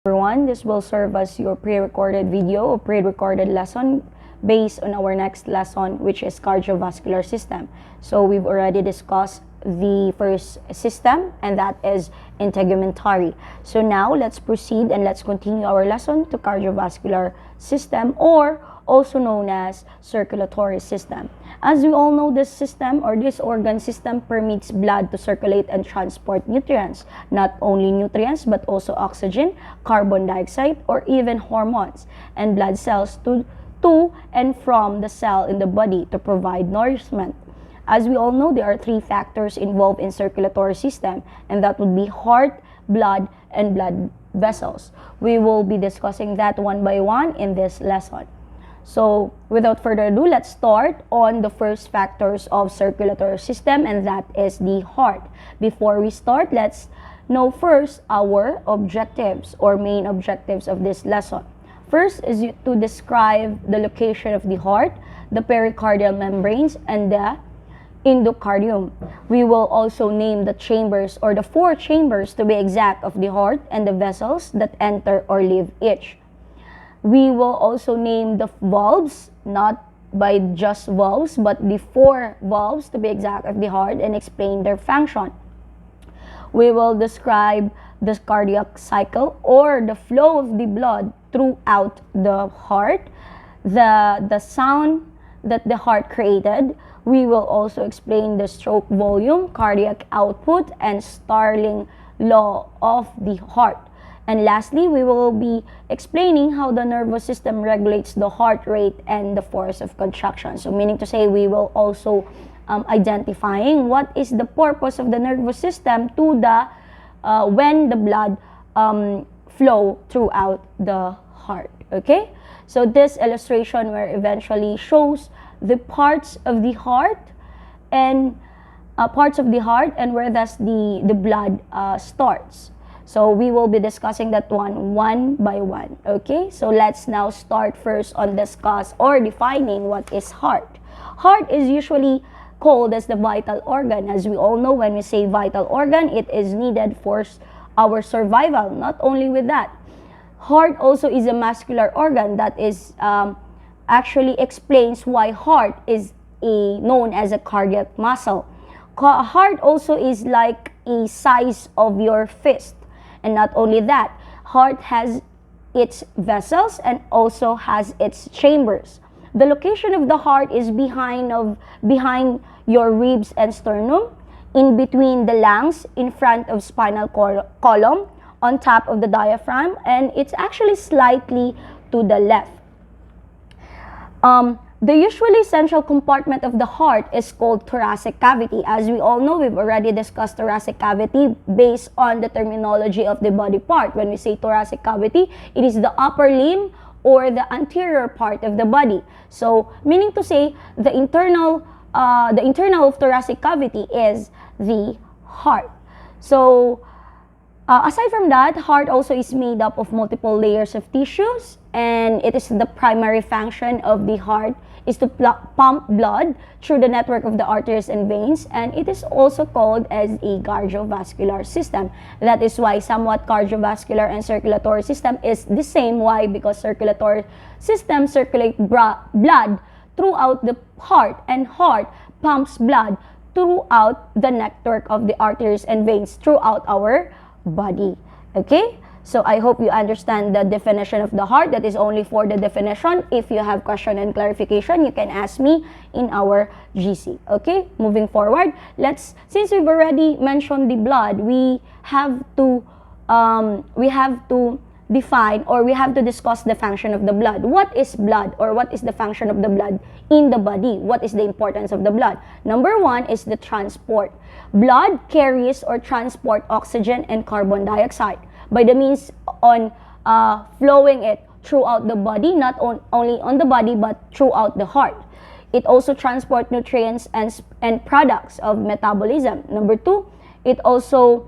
Everyone, this will serve as your pre-recorded video or pre-recorded lesson based on our next lesson, which is cardiovascular system. So we've already discussed the first system, and that is integumentary. So now let's proceed and let's continue our lesson to cardiovascular system, or also known as circulatory system. As we all know, this system or this organ system permits blood to circulate and transport nutrients, not only nutrients but also oxygen, carbon dioxide, or even hormones and blood cells to and from the cell in the body to provide nourishment. As we all know, there are three factors involved in circulatory system, and that would be heart, blood, and blood vessels. We will be discussing that one by one in this lesson. So without further ado, let's start on the first factors of circulatory system, and that is the heart. Before we start, let's know first our objectives or main objectives of this lesson. First is to describe the location of the heart, the pericardial membranes, and the endocardium. We will also name the chambers, or the four chambers to be exact, of the heart and the vessels that enter or leave each. We will also name the valves, not by just valves, but the four valves to be exact of the heart, and explain their function. We will describe the cardiac cycle, or the flow of the blood throughout the heart, the sound that the heart created. We will also explain the stroke volume, cardiac output, and Starling law of the heart. And lastly, we will be explaining how the nervous system regulates the heart rate and the force of contraction. So meaning to say, we will also identifying what is the purpose of the nervous system to the when the blood flow throughout the heart. Okay, so this illustration where eventually shows the parts of the heart and where thus the blood starts. So we will be discussing that one by one. Okay, so let's now start first on discuss or defining what is heart. Heart is usually called as the vital organ. As we all know, when we say vital organ, it is needed for our survival. Not only with that, heart also is a muscular organ that is actually explains why heart is known as a cardiac muscle. Heart also is like a size of your fist. And not only that, heart has its vessels and also has its chambers. The location of the heart is behind your ribs and sternum, in between the lungs, in front of spinal column, on top of the diaphragm, and it's actually slightly to the left. The usually central compartment of the heart is called thoracic cavity. As we all know, we've already discussed thoracic cavity based on the terminology of the body part. When we say thoracic cavity, it is the upper limb or the anterior part of the body. So, meaning to say, the internal of thoracic cavity is the heart. So, aside from that, heart also is made up of multiple layers of tissues, and it is the primary function of the heart is to pump blood through the network of the arteries and veins, and it is also called as a cardiovascular system. That is why somewhat cardiovascular and circulatory system is the same. Why? Because circulatory system circulate blood throughout the heart, and heart pumps blood throughout the network of the arteries and veins throughout our body. Okay, so I hope you understand the definition of the heart. That is only for the definition. If you have question and clarification, you can ask me in our GC. Okay, moving forward, since we've already mentioned the blood, we have to define, or we have to discuss the function of the blood. What is blood, or what is the function of the blood in the body? What is the importance of the blood? Number one is the transport. Blood carries or transport oxygen and carbon dioxide by the means on flowing it throughout the body, not only on the body but throughout the heart. It also transports nutrients and products of metabolism. Number two, it also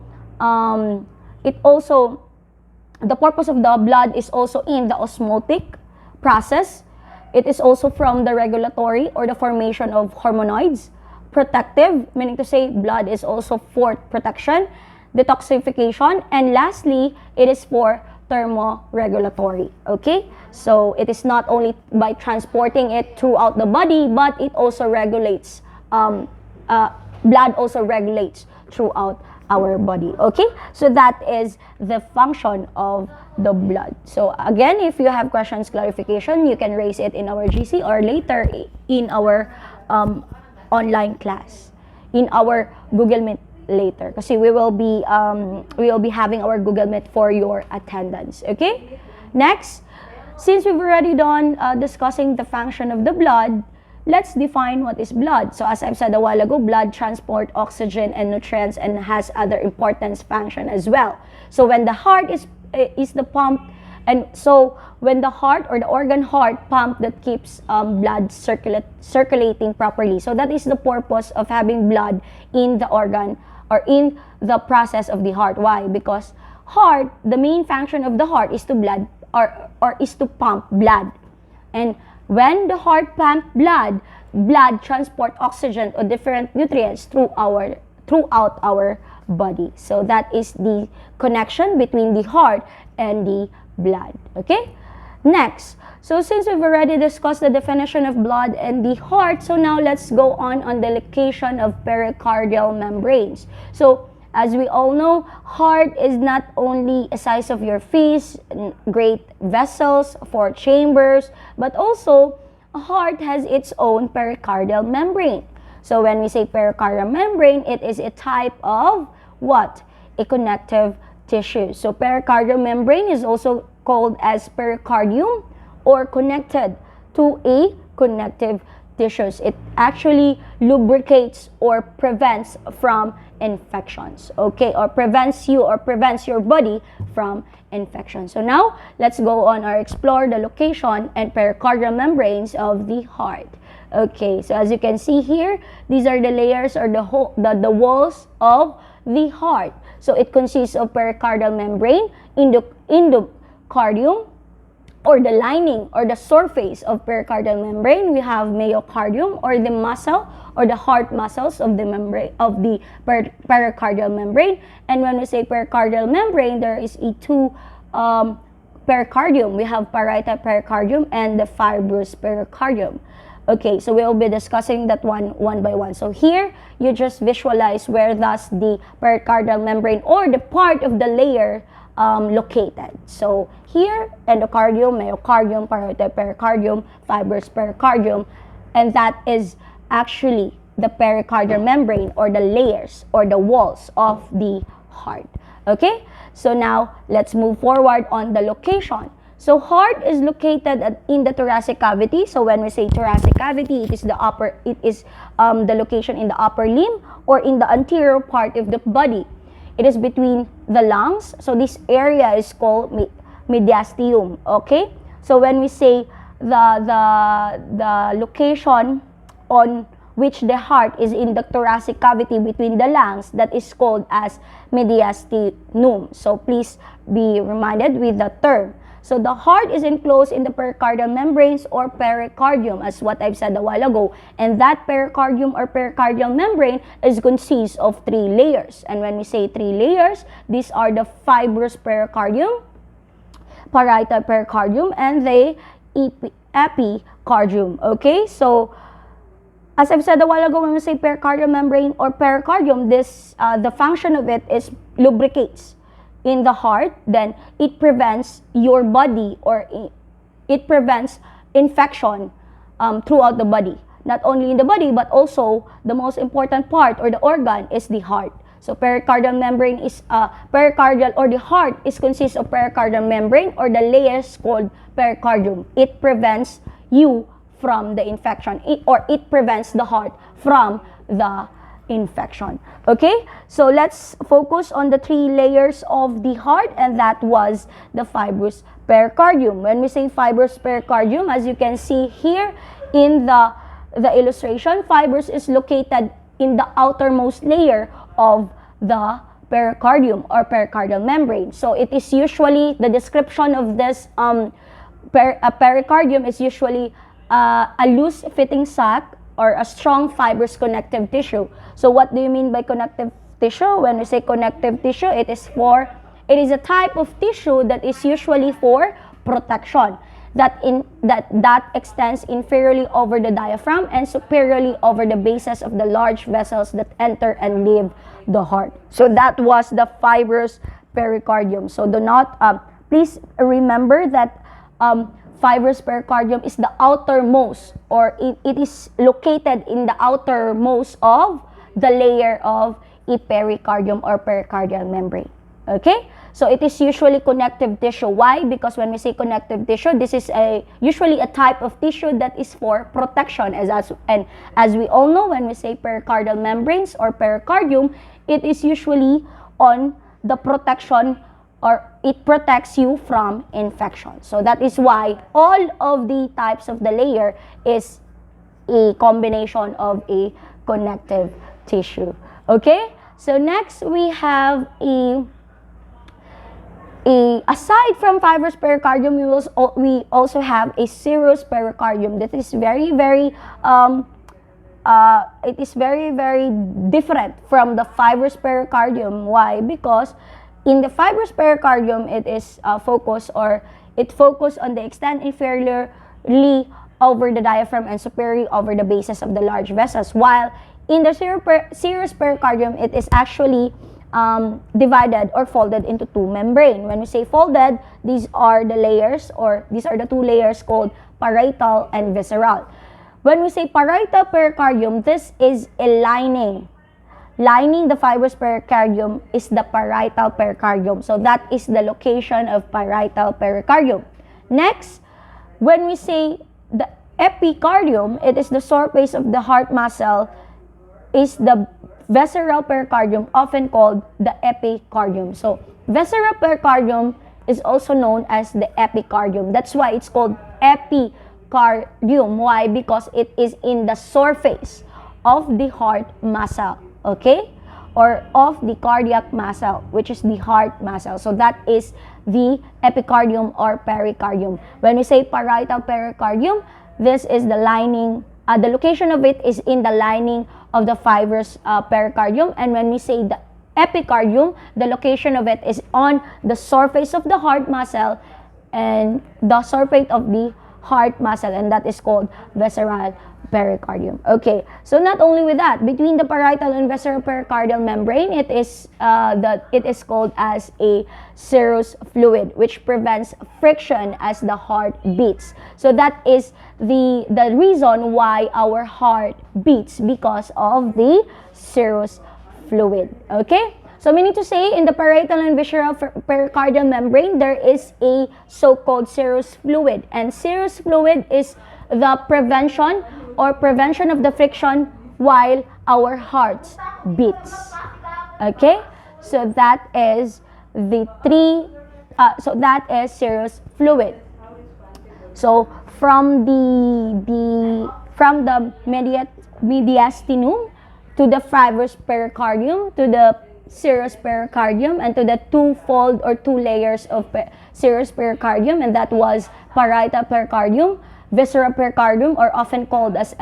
the purpose of the blood is also in the osmotic process. It is also from the regulatory or the formation of hormonoids. Protective, meaning to say blood is also for protection, detoxification, and lastly, it is for thermoregulatory. Okay, so it is not only by transporting it throughout the body, but it also regulates, blood also regulates throughout our body. Okay, so that is the function of the blood. So again, if you have questions, clarification, you can raise it in our GC or later in our online class, in our Google Meet later, kasi we will be having our Google Meet for your attendance. Okay, next, since we've already done discussing the function of the blood, let's define what is blood. So as I've said a while ago, blood transport oxygen and nutrients and has other important function as well. So when the heart is the pump, and so when the heart or the organ heart pump that keeps blood circulating properly. So that is the purpose of having blood in the organ or in the process of the heart. Why? Because heart, the main function of the heart is to blood or is to pump blood. And when the heart pumps blood, blood transport oxygen or different nutrients throughout our body. So that is the connection between the heart and the blood. Okay? Next, so since we've already discussed the definition of blood and the heart, so now let's go on the location of pericardial membranes. So as we all know, heart is not only a size of your fist, great vessels for chambers, but also a heart has its own pericardial membrane. So when we say pericardial membrane, it is a type of what? A connective tissue. So pericardial membrane is also called as pericardium or connected to a connective tissues. It actually lubricates or prevents from infections, okay, or prevents your body from infection. So now let's go on or explore the location and pericardial membranes of the heart. Okay, so as you can see here, these are the layers or the walls of the heart. So it consists of pericardial membrane, endocardium, or the lining or the surface of pericardial membrane. We have myocardium or the muscle or the heart muscles of the membrane of the pericardial membrane. And when we say pericardial membrane, there is two pericardium. We have parietal pericardium and the fibrous pericardium. Okay, so we'll be discussing that one by one. So here, you just visualize where thus the pericardial membrane or the part of the layer located. So here, endocardium, myocardium, parietal pericardium, fibrous pericardium, and that is actually the pericardial membrane or the layers or the walls of the heart. Okay, so now let's move forward on the location. So heart is located in the thoracic cavity. So when we say thoracic cavity, it is the location in the upper limb or in the anterior part of the body. It is between the lungs. So this area is called mediastinum. Okay, so when we say the location on which the heart is in the thoracic cavity between the lungs, that is called as mediastinum. So please be reminded with the term. So the heart is enclosed in the pericardial membranes or pericardium, as what I've said a while ago. And that pericardium or pericardial membrane consists of three layers. And when we say three layers, these are the fibrous pericardium, parietal pericardium, and the epicardium. Okay, so as I've said a while ago, when we say pericardial membrane or pericardium, the function of it is lubricates in the heart. Then it prevents your body or it prevents infection throughout the body. Not only in the body, but also the most important part or the organ is the heart. So pericardial membrane is pericardial or the heart consists of pericardial membrane or the layers called pericardium. It prevents you from the infection or it prevents the heart from the infection. Okay, so let's focus on the three layers of the heart, and that was the fibrous pericardium. When we say fibrous pericardium, as you can see here in the illustration, fibrous is located in the outermost layer of the pericardium or pericardial membrane. So it is usually, the description of this pericardium is usually a loose fitting sac or a strong fibrous connective tissue. So what do you mean by connective tissue? When we say connective tissue, it is for It is a type of tissue that is usually for protection, that extends inferiorly over the diaphragm and superiorly over the bases of the large vessels that enter and leave the heart. So that was the fibrous pericardium. So do not, please remember that fibrous pericardium is the outermost, or it is located in the outermost of the layer of a pericardium or pericardial membrane. Okay? So it is usually connective tissue. Why? Because when we say connective tissue, this is usually a type of tissue that is for protection. And as we all know, when we say pericardial membranes or pericardium, it is usually on the protection, or it protects you from infection. So that is why all of the types of the layer is a combination of a connective tissue. Okay? So next we have aside from fibrous pericardium, we also have a serous pericardium. That is very, very it is very, very different from the fibrous pericardium. Why? Because in the fibrous pericardium, it is focused on the extent inferiorly over the diaphragm and superiorly over the bases of the large vessels. While in the serous pericardium, it is actually divided or folded into two membranes. When we say folded, these are the layers, or these are the two layers called parietal and visceral. When we say parietal pericardium, this is a lining. Lining the fibrous pericardium is the parietal pericardium. So that is the location of parietal pericardium. Next, when we say the epicardium, it is the surface of the heart muscle, is the visceral pericardium, often called the epicardium. So visceral pericardium is also known as the epicardium. That's why it's called epicardium. Why? Because it is in the surface of the heart muscle, okay? Or of the cardiac muscle, which is the heart muscle. So that is the epicardium or pericardium. When we say parietal pericardium, this is the lining. The location of it is in the lining of the fibrous pericardium. And when we say the epicardium, the location of it is on the surface of the heart muscle and the surface of the heart muscle, and that is called visceral pericardium. Okay, so not only with that, between the parietal and visceral pericardial membrane, it is called as a serous fluid, which prevents friction as the heart beats. So that is the reason why our heart beats, because of the serous fluid. Okay, so meaning to say, in the parietal and visceral pericardial membrane, there is a so-called serous fluid, and serous fluid is the prevention of the friction while our hearts beats. Okay, so that is that is serous fluid. So from the mediastinum to the fibrous pericardium to the serous pericardium and to the two-fold or two layers of serous pericardium, and that was parietal pericardium, visceral pericardium, or often called as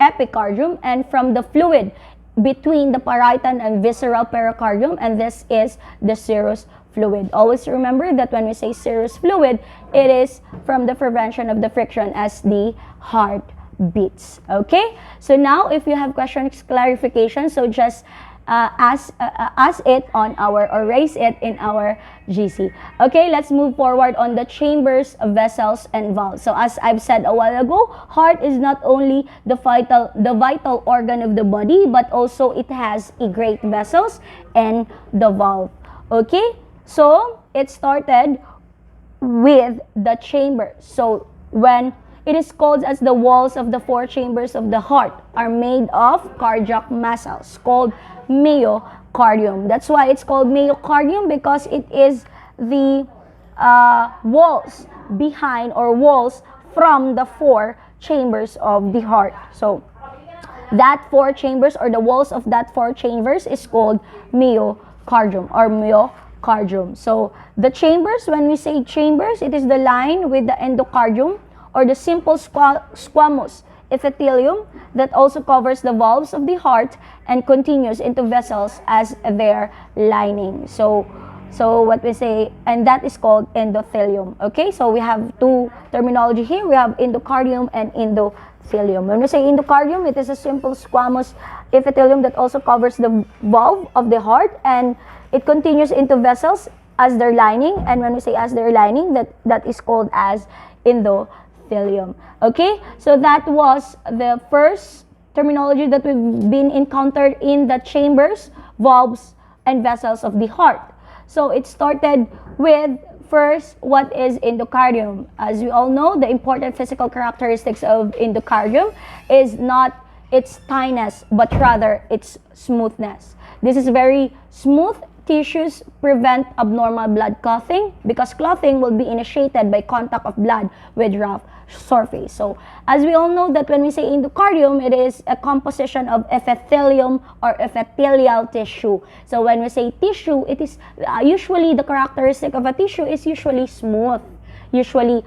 epicardium, and from the fluid between the parietal and visceral pericardium, and this is the serous fluid. Always remember that when we say serous fluid, it is from the prevention of the friction as the heart beats. Okay, so now if you have questions, clarification, so just ask it on our, or raise it in our GC. Okay, let's move forward on the chambers, vessels, and valves. So as I've said a while ago, heart is not only the vital organ of the body, but also it has a great vessels and the valve. Okay, so it started with the chamber. So when it is called as the walls of the four chambers of the heart are made of cardiac muscles called myocardium. That's why it's called myocardium, because it is the walls behind, or walls from the four chambers of the heart. So that four chambers, or the walls of that four chambers, is called myocardium or myocardium. So the chambers, when we say chambers, it is the line with the endocardium, or the simple squamous epithelium that also covers the valves of the heart and continues into vessels as their lining. So So what we say, and that is called endothelium. Okay, so we have two terminology here. We have endocardium and endothelium. When we say endocardium, it is a simple squamous epithelium that also covers the valve of the heart, and it continues into vessels as their lining. And when we say as their lining, that is called as endothelium. Okay, so that was the first terminology that we've been encountered in the chambers, valves, and vessels of the heart. So it started with first, what is endocardium? As we all know, the important physical characteristics of endocardium is not its tightness, but rather its smoothness. This is very smooth. Tissues prevent abnormal blood clotting because clotting will be initiated by contact of blood with rough surface. So as we all know that when we say endocardium, it is a composition of epithelium or epithelial tissue. So when we say tissue, it is usually the characteristic of a tissue is usually smooth, usually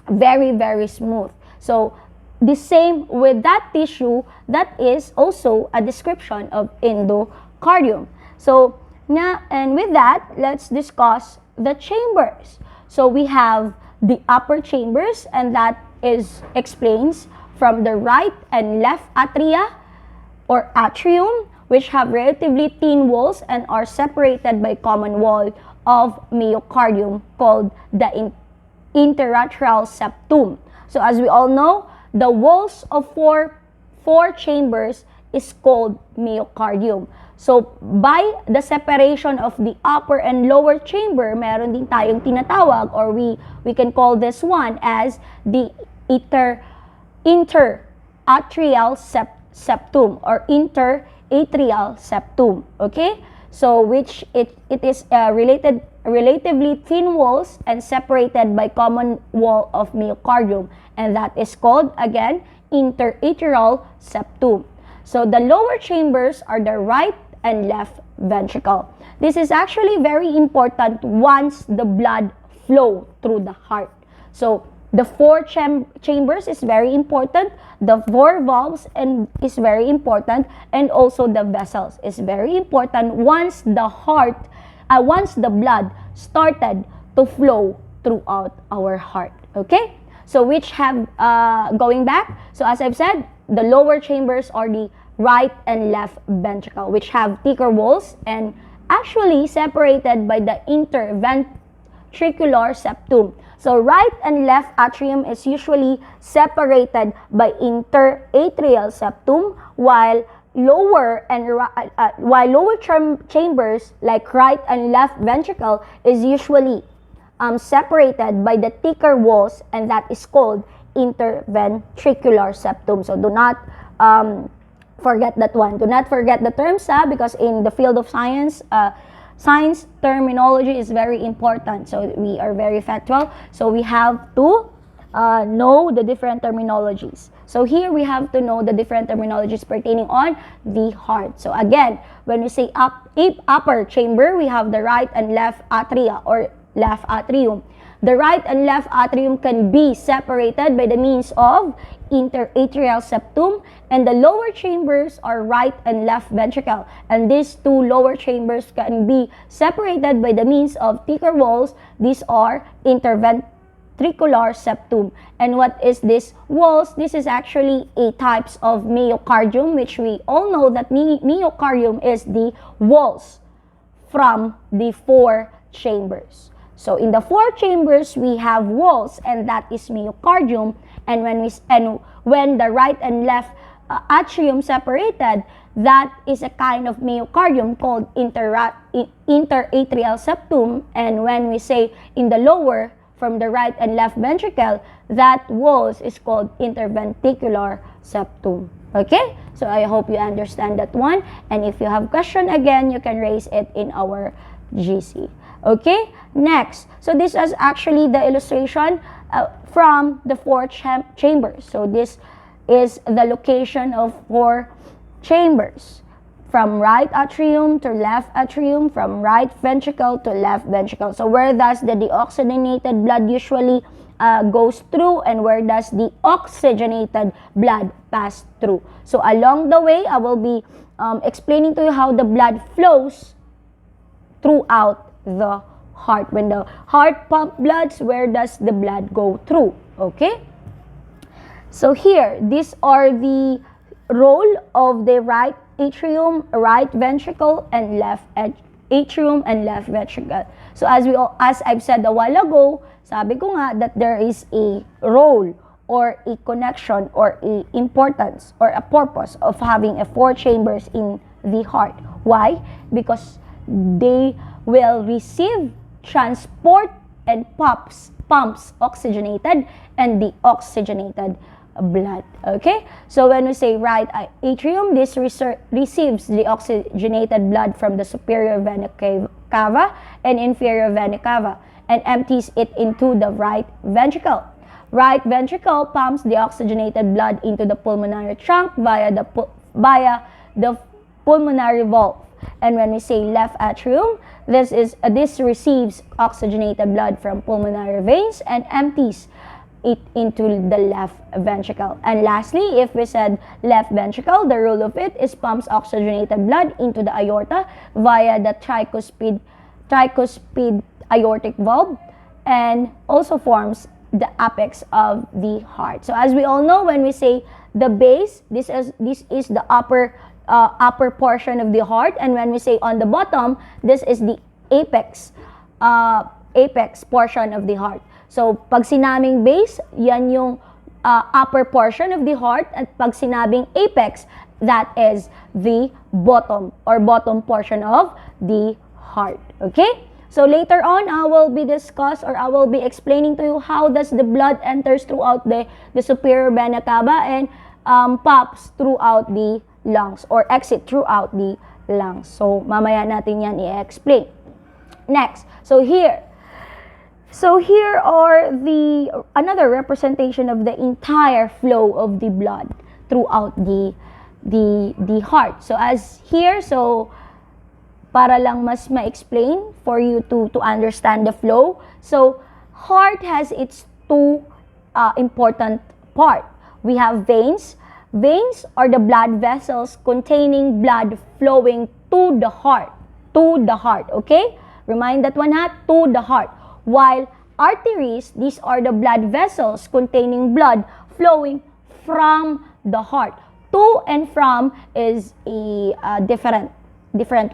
very, very smooth. So the same with that tissue, that is also a description of endocardium. So now, and with that, let's discuss the chambers. So we have the upper chambers, and that explains from the right and left atria or atrium, which have relatively thin walls and are separated by common wall of myocardium called the interatrial septum. So as we all know, the walls of four chambers is called myocardium. So, by the separation of the upper and lower chamber, meron din tayong tinatawag, or we can call this one as the interatrial septum or interatrial septum. Okay? So, which it is relatively thin walls and separated by common wall of myocardium, and that is called, again, interatrial septum. So, the lower chambers are the right and left ventricle. This is actually very important once the blood flow through the heart. So the four chambers is very important, the four valves is very important, and also the vessels is very important once the blood started to flow throughout our heart. Okay, so which have going back, so as I've said, the lower chambers are the right and left ventricle, which have thicker walls and actually separated by the interventricular septum. So right and left atrium is usually separated by interatrial septum, while lower chambers like right and left ventricle is usually separated by the thicker walls, and that is called interventricular septum. So do not forget that one. Do not forget the terms, because in the field of science, science terminology is very important. So we are very factual. So we have to know the different terminologies. So here we have to know the different terminologies pertaining on the heart. So again, when we say upper chamber, we have the right and left atria or left atrium. The right and left atrium can be separated by the means of interatrial septum, and the lower chambers are right and left ventricle. And these two lower chambers can be separated by the means of thicker walls. These are interventricular septum. And what is this walls? This is actually a types of myocardium, which we all know that myocardium is the walls from the four chambers. So in the four chambers, we have walls, and that is myocardium. And when the right and left atrium separated, that is a kind of myocardium called interatrial septum. And when we say in the lower, from the right and left ventricle, that walls is called interventricular septum. Okay? So I hope you understand that one. And if you have question, again, you can raise it in our GC. Okay, next. So this is actually the illustration from the four chambers. So this is the location of four chambers. From right atrium to left atrium, from right ventricle to left ventricle. So where does the deoxygenated blood usually goes through, and where does the oxygenated blood pass through? So along the way, I will be explaining to you how the blood flows throughout the heart. When the heart pumps blood, where does the blood go through? Okay? So here, these are the role of the right atrium, right ventricle, and left atrium and left ventricle. So as I've said a while ago, sabi ko nga that there is a role or a connection or a importance or a purpose of having a 4 chambers in the heart. Why? Because they will receive, transport, and pumps oxygenated and deoxygenated blood. Okay? So when we say right atrium, this receives the oxygenated blood from the superior vena cava and inferior vena cava and empties it into the right ventricle. Right ventricle pumps the oxygenated blood into the pulmonary trunk via the pulmonary valve. And when we say left atrium, this receives oxygenated blood from pulmonary veins and empties it into the left ventricle. And lastly, if we said left ventricle, the role of it is pumps oxygenated blood into the aorta via the tricuspid aortic valve and also forms the apex of the heart. So as we all know, when we say the base, this is the upper portion of the heart, and when we say on the bottom, this is the apex portion of the heart. So pag sinabing base, yan yung upper portion of the heart, at pag sinabing apex, that is the bottom portion of the heart. Okay? So later on, I will be explaining to you how does the blood enters throughout the superior vena cava and pops throughout the lungs or exit throughout the lungs. So mamaya natin yan i-explain. Next, so here are another representation of the entire flow of the blood throughout the heart. So as here, so para lang mas ma-explain for you to understand the flow. So heart has its 2 important part. We have veins. Veins are the blood vessels containing blood flowing to the heart. Okay? Remind that one ha, to the heart. While arteries, these are the blood vessels containing blood flowing from the heart. To and from is a different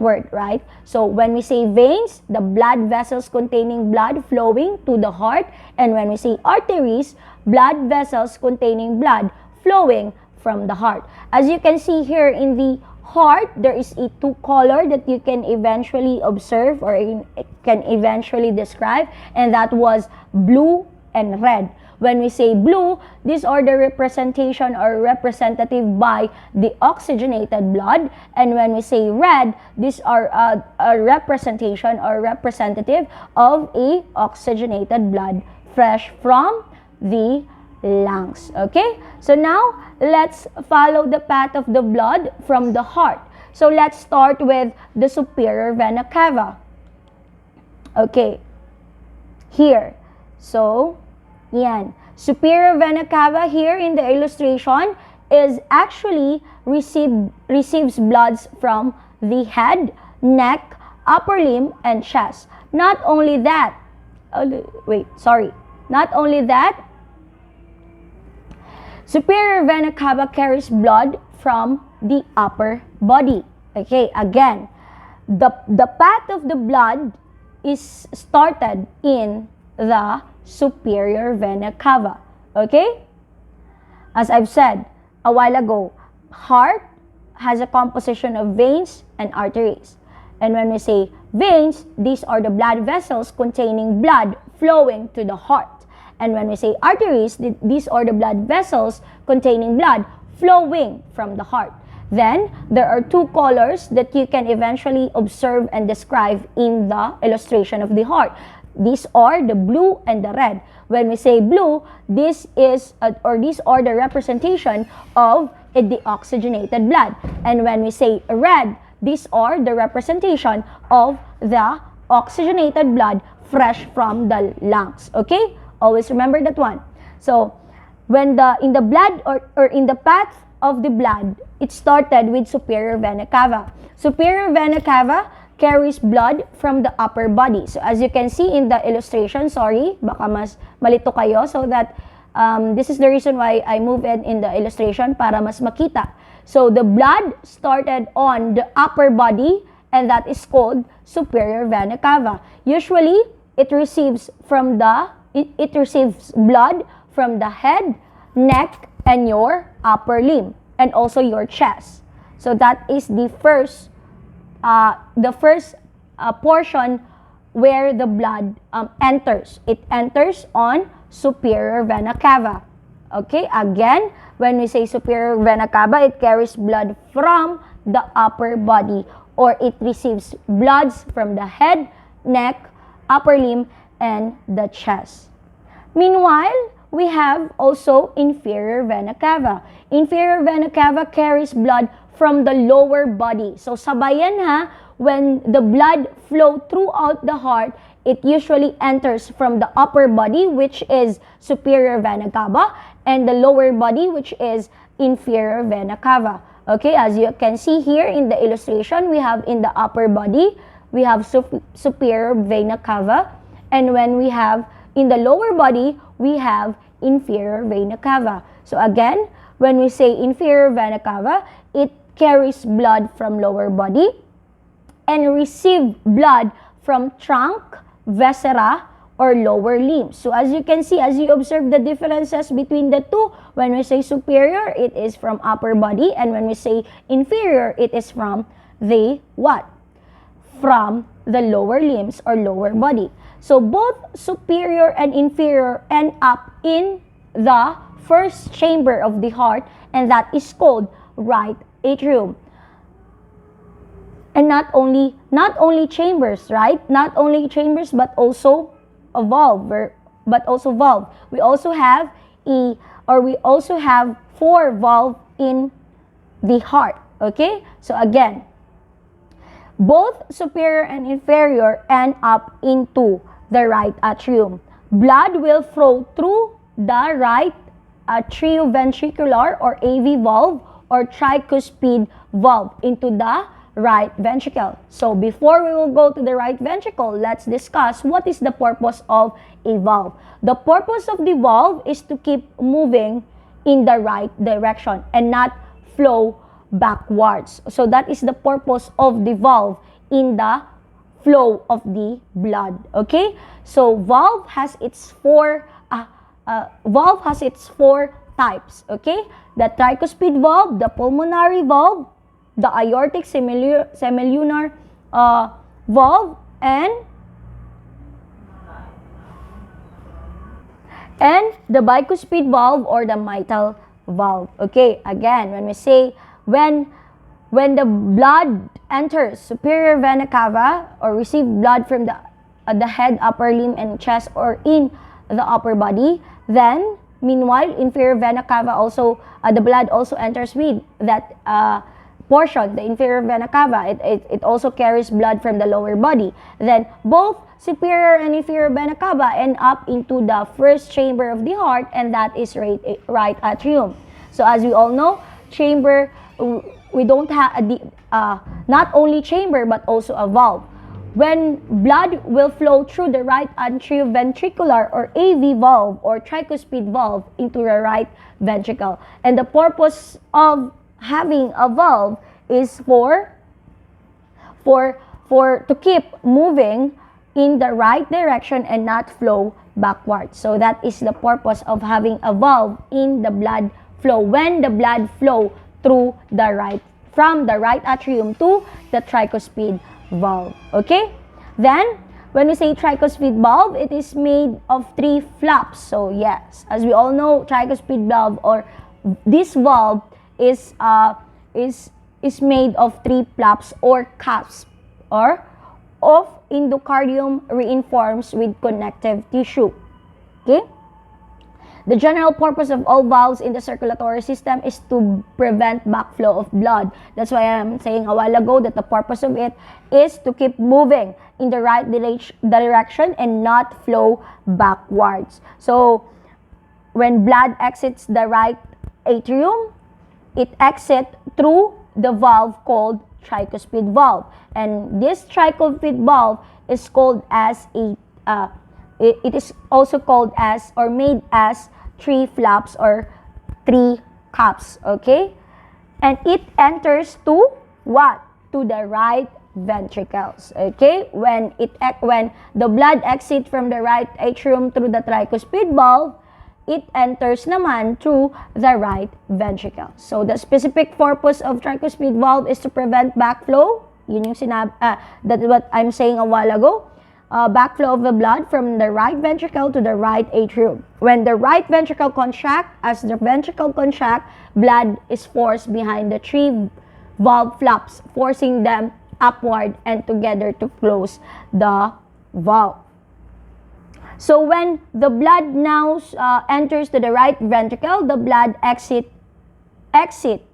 word, right? So when we say veins, the blood vessels containing blood flowing to the heart, and when we say arteries, blood vessels containing blood flowing from the heart. As you can see here in the heart, there is a 2 color that you can eventually observe or can eventually describe, and that was blue and red. When we say blue, these are the representation or representative by the oxygenated blood, and when we say red, these are a representation or representative of a oxygenated blood fresh from the lungs. Okay, so now let's follow the path of the blood from the heart. So let's start with the superior vena cava. Okay, here, so yan, superior vena cava here in the illustration is actually receives bloods from the head, neck, upper limb, and chest. Not only that, superior vena cava carries blood from the upper body. Okay, again, the path of the blood is started in the superior vena cava. Okay? As I've said a while ago, heart has a composition of veins and arteries. And when we say veins, these are the blood vessels containing blood flowing to the heart. And when we say arteries, these are the blood vessels containing blood flowing from the heart. Then, there are 2 colors that you can eventually observe and describe in the illustration of the heart. These are the blue and the red. When we say blue, these are the representation of a deoxygenated blood. And when we say red, these are the representation of the oxygenated blood fresh from the lungs. Okay? Always remember that one. So, when in the blood or in the path of the blood, it started with superior vena cava. Superior vena cava carries blood from the upper body. So as you can see in the illustration, sorry, baka mas malito kayo, so that this is the reason why I move it in the illustration para mas makita. So the blood started on the upper body, and that is called superior vena cava. Usually, it receives blood from the head, neck, and your upper limb, and also your chest. So that is the first portion where the blood enters. It enters on superior vena cava. Okay, again, when we say superior vena cava, it carries blood from the upper body, or it receives bloods from the head, neck, upper limb, and the chest. Meanwhile, we have also inferior vena cava. Inferior vena cava carries blood from the lower body. So sabayan ha, when the blood flow throughout the heart, it usually enters from the upper body, which is superior vena cava, and the lower body, which is inferior vena cava. Okay, as you can see here in the illustration, we have in the upper body, we have superior vena cava, and when we have in the lower body, we have inferior vena cava. So again, when we say inferior vena cava, it carries blood from lower body and receive blood from trunk, viscera, or lower limbs. So as you can see, as you observe the differences between the two, when we say superior, it is from upper body, and when we say inferior, it is from the what? From the lower limbs or lower body. So both superior and inferior end up in the first chamber of the heart, and that is called right atrium. And not only chambers, right? Not only chambers, but also a valve. We also have four valves in the heart. Okay? So again, both superior and inferior end up into the right atrium. Blood will flow through the right atrioventricular or AV valve or tricuspid valve into the right ventricle. So before we will go to the right ventricle, let's discuss what is the purpose of a valve. The purpose of the valve is to keep moving in the right direction and not flow backwards. So that is the purpose of the valve in the flow of the blood. Okay? So valve has its four types. Okay? The tricuspid valve, the pulmonary valve, the aortic semilunar valve, and the bicuspid valve or the mitral valve. Okay, again, when we say when the blood enters superior vena cava or receive blood from the head, upper limb, and chest, or in the upper body, then meanwhile inferior vena cava also the blood also enters with that portion, the inferior vena cava. It also carries blood from the lower body. Then both superior and inferior vena cava end up into the first chamber of the heart, and that is right atrium. So as we all know, chamber, we don't have not only chamber but also a valve. When blood will flow through the right atrioventricular or AV valve or tricuspid valve into the right ventricle. And the purpose of having a valve is for to keep moving in the right direction and not flow backwards. So that is the purpose of having a valve in the blood flow, when the blood flow through from the right atrium to the tricuspid valve. Okay? Then when we say tricuspid valve, it is made of 3 flaps. So yes, as we all know, tricuspid valve or this valve is made of 3 flaps or cusps or of endocardium reinforced with connective tissue. Okay? The general purpose of all valves in the circulatory system is to prevent backflow of blood. That's why I'm saying a while ago that the purpose of it is to keep moving in the right direction and not flow backwards. So when blood exits the right atrium, it exits through the valve called tricuspid valve. And this tricuspid valve is called as it is also called as or made as 3 flaps or 3 cups, okay? And it enters to what? To the right ventricles, okay? When the blood exits from the right atrium through the tricuspid valve, it enters naman through the right ventricle. So the specific purpose of tricuspid valve is to prevent backflow. Yun yung that's what I'm saying a while ago. Backflow of the blood from the right ventricle to the right atrium. When the right ventricle contracts, as the ventricle contracts, blood is forced behind the 3 valve flaps, forcing them upward and together to close the valve. So when the blood now enters to the right ventricle, the blood exit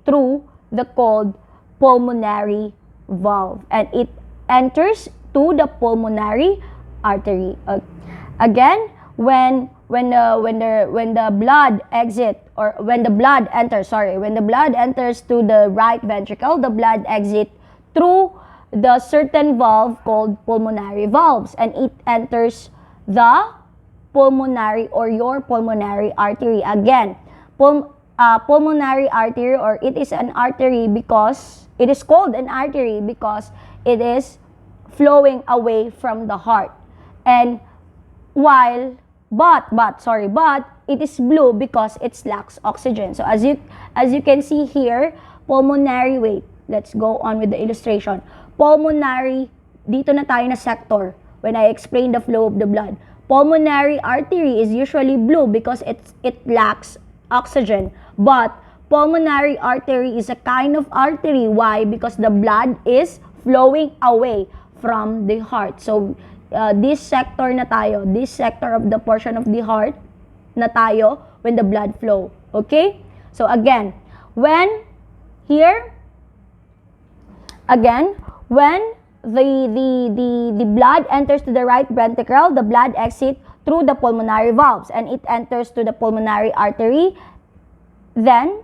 through the called pulmonary valve, and it enters to the pulmonary artery. Again, when the blood enters to the right ventricle, the blood exits through the certain valve called pulmonary valves, and it enters the pulmonary or your pulmonary artery. Again, pulmonary artery, or it is an artery because it is called an artery because it is flowing away from the heart. And but it is blue because it lacks oxygen. So as you can see here, pulmonary, wait, let's go on with the illustration. Pulmonary, dito na tayo na sector when I explain the flow of the blood. Pulmonary artery is usually blue because it lacks oxygen. But pulmonary artery is a kind of artery. Why? Because the blood is flowing away from the heart. So, this sector na tayo, this sector of the portion of the heart na tayo when the blood flow. Okay? So, again, when the blood enters to the right ventricle, the blood exits through the pulmonary valves and it enters to the pulmonary artery. Then,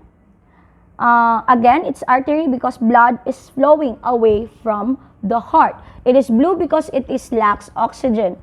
again, it's artery because blood is flowing away from the heart. It is blue because it lacks oxygen.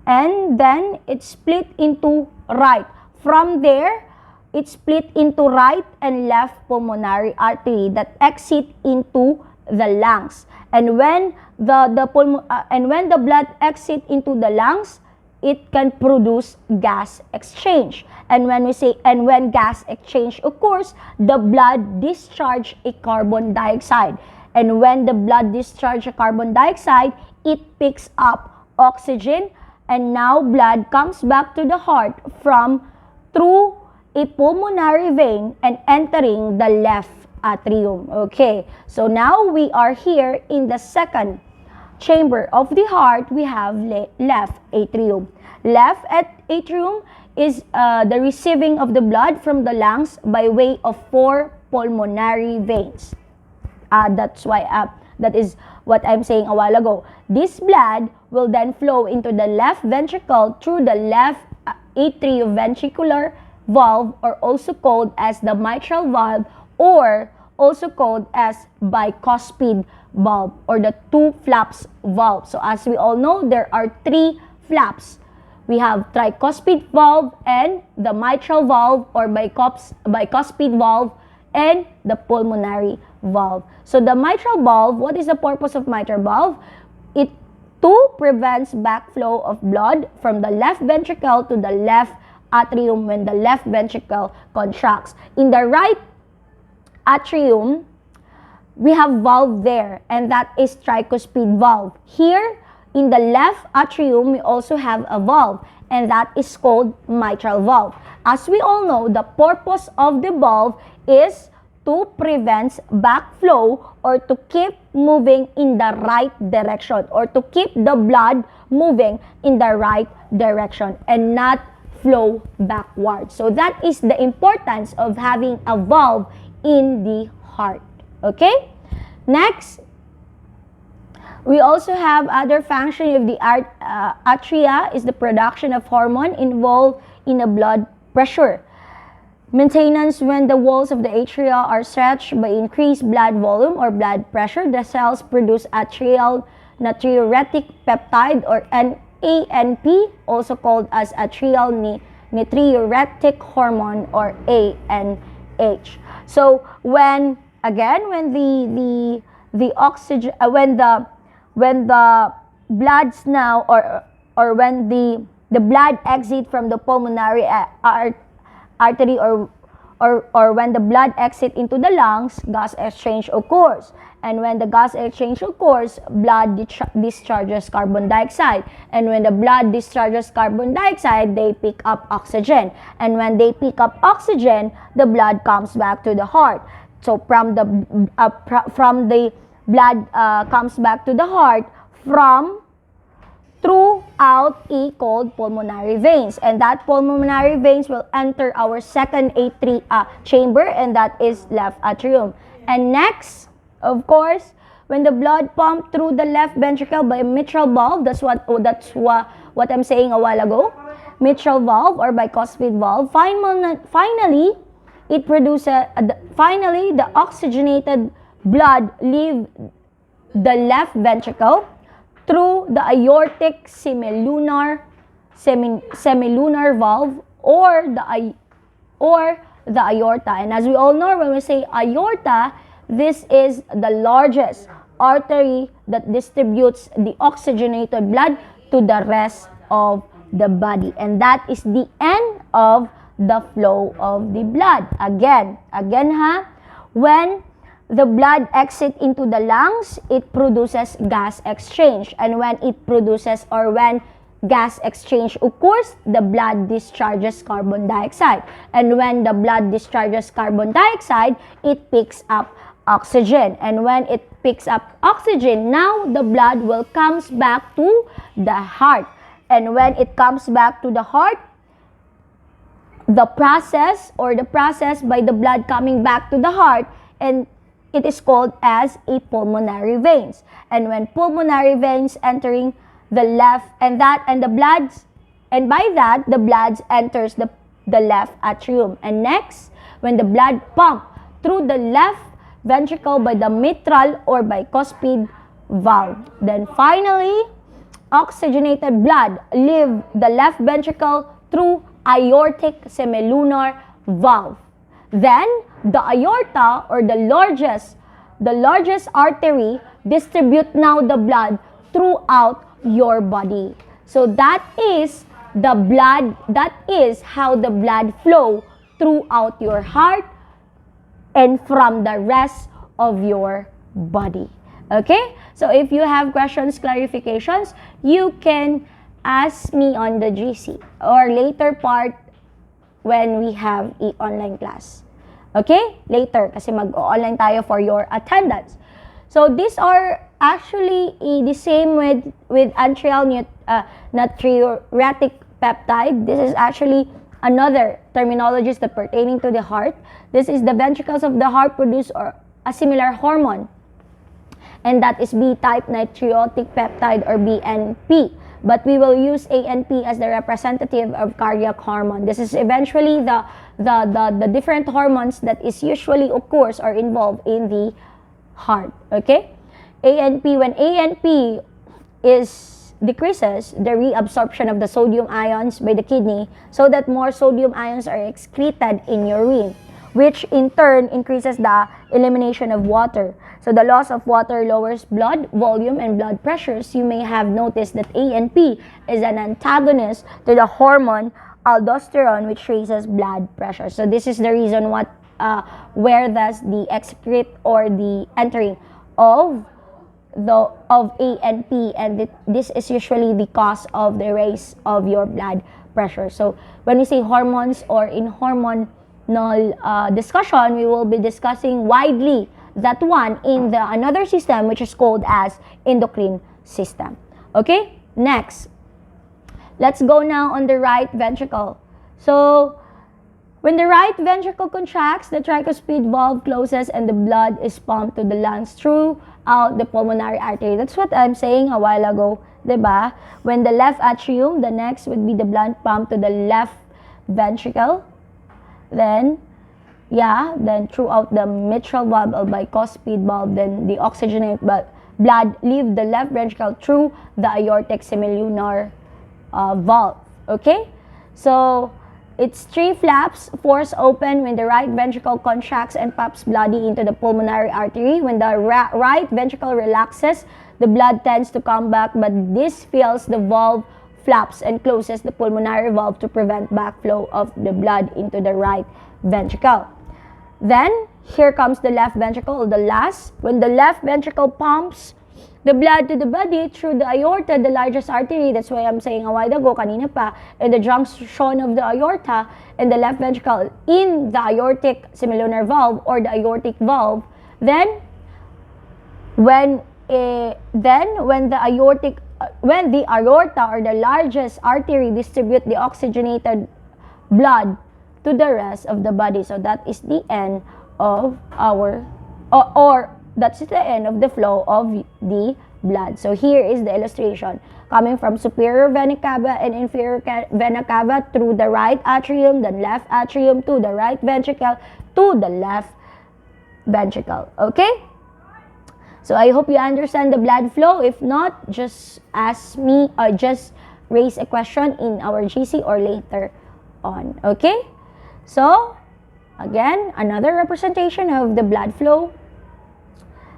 And then, it's split into right. From there, it's split into right and left pulmonary artery that exit into the lungs. And when the blood exits into the lungs, it can produce gas exchange. And when gas exchange occurs, the blood discharge a carbon dioxide. And when the blood discharge a carbon dioxide, it picks up oxygen, and now blood comes back to the heart through a pulmonary vein and entering the left atrium. Okay, so now we are here in the second chamber of the heart. We have left atrium. Left atrium is the receiving of the blood from the lungs by way of 4 pulmonary veins. That's why that is what I'm saying a while ago. This blood will then flow into the left ventricle through the left atrioventricular valve, or also called as the mitral valve, or also called as bicuspid valve, or the 2 flaps valve. So as we all know, there are 3 flaps. We have tricuspid valve and the mitral valve or bicuspid valve and the pulmonary valve. So the mitral valve, what is the purpose of mitral valve? It prevents backflow of blood from the left ventricle to the left atrium when the left ventricle contracts. In the right atrium, we have valve there, and that is tricuspid valve. Here, in the left atrium, we also have a valve, and that is called mitral valve. As we all know, the purpose of the valve is to prevent backflow, or to keep moving in the right direction, or to keep the blood moving in the right direction and not flow backward. So that is the importance of having a valve in the heart. Okay? Next, we also have other function of the atria is the production of hormone involved in the blood pressure. Maintenance: when the walls of the atria are stretched by increased blood volume or blood pressure, the cells produce atrial natriuretic peptide or ANP, also called as atrial natriuretic hormone or ANH. So when the oxygen when the bloods now or when the blood exit from the pulmonary artery or when the blood exit into the lungs, gas exchange occurs. And when the gas exchange occurs, blood discharges carbon dioxide. And when the blood discharges carbon dioxide, they pick up oxygen. And when they pick up oxygen, the blood comes back to the heart. So from the blood comes back to the heart throughout a called pulmonary veins, and that pulmonary veins will enter our second chamber, and that is left atrium. And next, of course, when the blood pumped through the left ventricle by mitral valve, that's what I'm saying a while ago, mitral valve or bicuspid valve, finally it produces finally the oxygenated blood leave the left ventricle through the aortic semilunar valve or the aorta. And as we all know, when we say aorta, this is the largest artery that distributes the oxygenated blood to the rest of the body, and that is the end of the flow of the blood. Again, when the blood exits into the lungs, it produces gas exchange. And when it produces or when gas exchange occurs, the blood discharges carbon dioxide. And when the blood discharges carbon dioxide, it picks up oxygen. And when it picks up oxygen, now the blood will comes back to the heart. And when it comes back to the heart, the process by the blood coming back to the heart, and it is called as a pulmonary veins. And when pulmonary veins entering the left, and by that the blood enters the left atrium. And next, when the blood pump through the left ventricle by the mitral or bicuspid valve, then finally oxygenated blood leave the left ventricle through aortic semilunar valve. Then the aorta or the largest artery distribute now the blood throughout your body. So that is how the blood flow throughout your heart and from the rest of your body. Okay? So if you have questions, clarifications, you can ask me on the GC or later part when we have an online class. Okay? Later, kasi mag-online tayo for your attendance. So these are actually the same with atrial natriuretic peptide. This is actually another terminology that pertaining to the heart. This is the ventricles of the heart produce a similar hormone, and that is B-type natriuretic peptide or BNP. But we will use ANP as the representative of cardiac hormone. This is eventually the different hormones that is usually occurs or involved in the heart. Okay? ANP, when ANP decreases the reabsorption of the sodium ions by the kidney so that more sodium ions are excreted in urine, which in turn increases the elimination of water. So the loss of water lowers blood volume and blood pressures. You may have noticed that ANP is an antagonist to the hormone aldosterone, which raises blood pressure. So this is the reason where does the excrete or the entering of ANP, and this is usually the cause of the raise of your blood pressure. So when we say hormones or in hormonal discussion, we will be discussing widely that one in the another system, which is called as endocrine system. Okay, next, let's go now on the right ventricle. So when the right ventricle contracts, the tricuspid valve closes and the blood is pumped to the lungs throughout the pulmonary artery. That's what I'm saying a while ago, diba? When the left atrium, the next would be the blood pumped to the left ventricle. then throughout the mitral valve or bicuspid valve, then the oxygenated blood leave the left ventricle through the aortic semilunar valve. Okay, so its three flaps force open when the right ventricle contracts and pumps blood into the pulmonary artery. When the right ventricle relaxes, the blood tends to come back, but this fills the valve flaps and closes the pulmonary valve to prevent backflow of the blood into the right ventricle. Then, here comes the left ventricle, the last. When the left ventricle pumps the blood to the body through the aorta, the largest artery, that's why I'm saying a while ago, kanina pa, in the junction of the aorta and the left ventricle in the aortic semilunar valve or the aortic valve, then when the aorta or the largest artery distribute the oxygenated blood to the rest of the body. So that is the end of our, or that's the end of the flow of the blood. So here is the illustration. Coming from superior vena cava and inferior vena cava through the right atrium, then left atrium to the right ventricle to the left ventricle. Okay? So I hope you understand the blood flow. If not, just ask me or just raise a question in our GC or later on. Okay? So, again, another representation of the blood flow.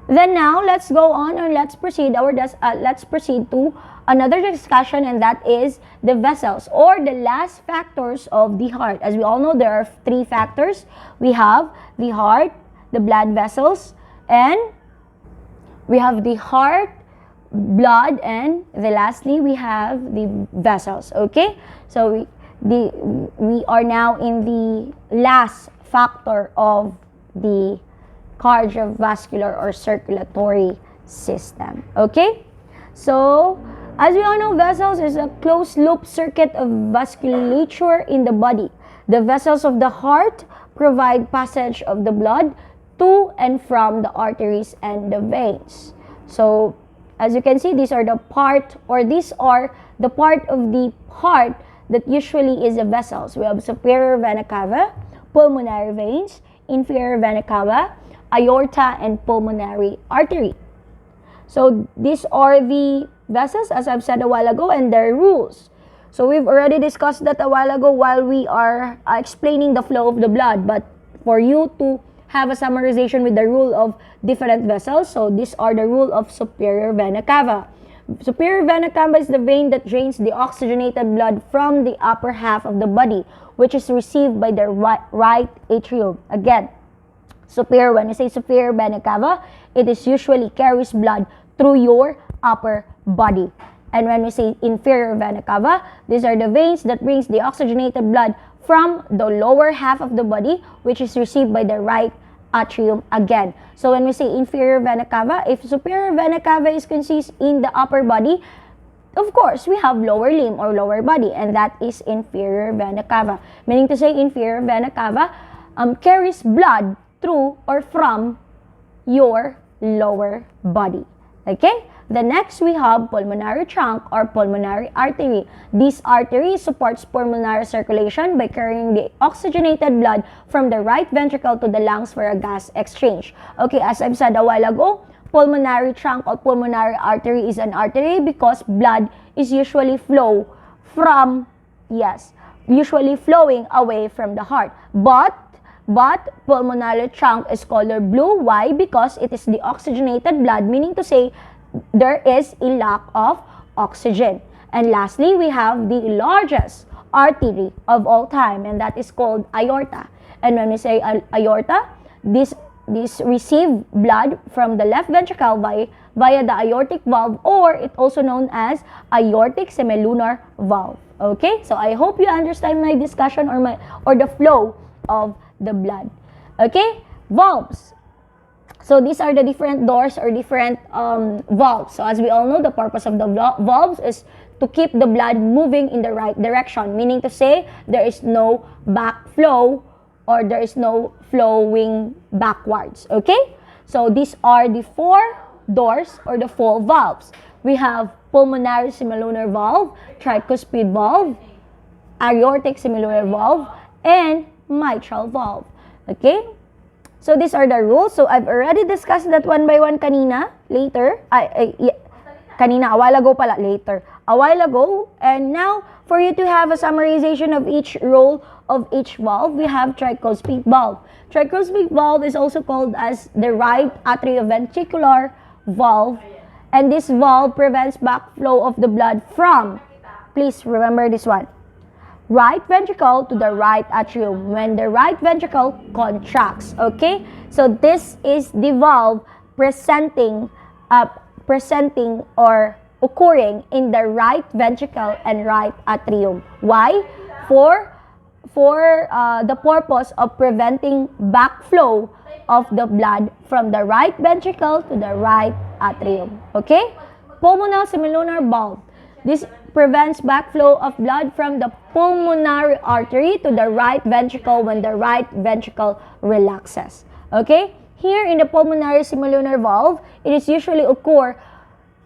Then now, let's go on and let's proceed to another discussion, and that is the vessels or the last factors of the heart. As we all know, there are three factors. We have the heart, the blood vessels, and we have the heart, blood, and lastly we have the vessels. Okay, so we are now in the last factor of the cardiovascular or circulatory system. Okay, so as we all know, vessels is a closed loop circuit of vasculature in the body. The vessels of the heart provide passage of the blood to and from the arteries and the veins. So as you can see, these are the part of the heart that usually is the vessels. We have superior vena cava, pulmonary veins, inferior vena cava, aorta, and pulmonary artery. So these are the vessels, as I've said a while ago, and their rules. So we've already discussed that a while ago while we are explaining the flow of the blood. But for you to have a summarization with the rule of different vessels, so these are the rule of superior vena cava. Superior vena cava is the vein that drains the oxygenated blood from the upper half of the body, which is received by the right atrium. Again, superior, when you say superior vena cava, it is usually carries blood through your upper body. And when we say inferior vena cava, these are the veins that brings the oxygenated blood from the lower half of the body, which is received by the right atrium again. So when we say inferior vena cava, if superior vena cava is consists in the upper body, of course, we have lower limb or lower body, and that is inferior vena cava. Meaning to say, inferior vena cava carries blood through or from your lower body. Okay? The next, we have pulmonary trunk or pulmonary artery. This artery supports pulmonary circulation by carrying the oxygenated blood from the right ventricle to the lungs for a gas exchange. Okay, as I've said a while ago, pulmonary trunk or pulmonary artery is an artery because blood is usually flowing away from the heart. But pulmonary trunk is colored blue. Why? Because it is the oxygenated blood, meaning to say there is a lack of oxygen. And lastly, we have the largest artery of all time, and that is called aorta. And when we say aorta, this receive blood from the left ventricle via the aortic valve, or it also known as aortic semilunar valve. Okay, so I hope you understand my discussion or the flow of the blood. Okay, valves. So these are the different doors or different valves. So as we all know, the purpose of the valves is to keep the blood moving in the right direction, meaning to say there is no backflow or there is no flowing backwards. Okay, so these are the four doors or the four valves. We have pulmonary semilunar valve, tricuspid valve, aortic semilunar valve, and mitral valve. Okay? So these are the rules. So I've already discussed that one by one kanina, kanina, a while ago pala, later. A while ago, and now for you to have a summarization of each role of each valve, we have tricuspid valve. Tricuspid valve is also called as the right atrioventricular valve, and this valve prevents backflow of the blood from, please remember this one, right ventricle to the right atrium when the right ventricle contracts. Okay, so this is the valve presenting or occurring in the right ventricle and right atrium. Why? For the purpose of preventing backflow of the blood from the right ventricle to the right atrium. Okay? Pulmonal semilunar valve. This prevents backflow of blood from the pulmonary artery to the right ventricle when the right ventricle relaxes. Okay? Here in the pulmonary semilunar valve, it is usually occur